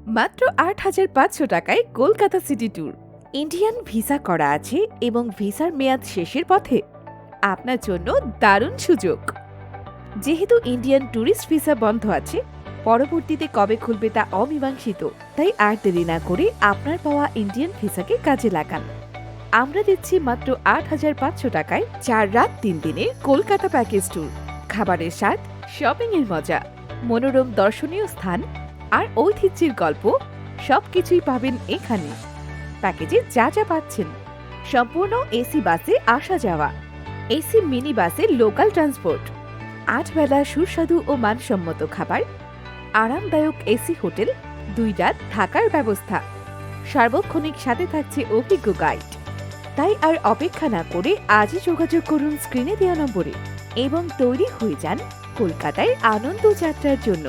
মাত্র ৮,৫০০ টাকায় Kolkata city tour. Indian visa করা আছে এবং ভিসার মেয়াদ শেষের পথে। আপনার জন্য দারুণ সুযোগ। যেহেতু ইন্ডিয়ান ট্যুরিস্ট ভিসা বন্ধ আছে, পরবর্তীতে কবে খুলবে তা অমীমাংসিত, তাই আর দেরি না করে আপনার পাওয়া ইন্ডিয়ান ভিসাকে কাজে লাগান। আমরা দিচ্ছি মাত্র ৮,৫০০ টাকায় ৪ রাত ৩ দিনের কলকাতা প্যাকেজ ট্যুর। খাবারের স্বাদ, শপিং এর মজা, মনোরম দর্শনীয় স্থান আর ঐতিহ্যের গল্প সবকিছুই পাবেন এখানে। প্যাকেজে যা যা পাচ্ছেন: সম্পূর্ণ এসি বাসে আসা যাওয়া, এসি মিনি বাসে লোকাল ট্রান্সপোর্ট, ৮ বেলা সুস্বাদু ও মানসম্মত খাবার, আরামদায়ক এসি হোটেল, ২ রাত থাকার ব্যবস্থা, সার্বক্ষণিক সাথে থাকছে অভিজ্ঞ গাইড। তাই আর অপেক্ষা না করে আজই যোগাযোগ করুন স্ক্রিনে দেওয়া নম্বরে এবং তৈরি হয়ে যান কলকাতায় আনন্দ যাত্রার জন্য।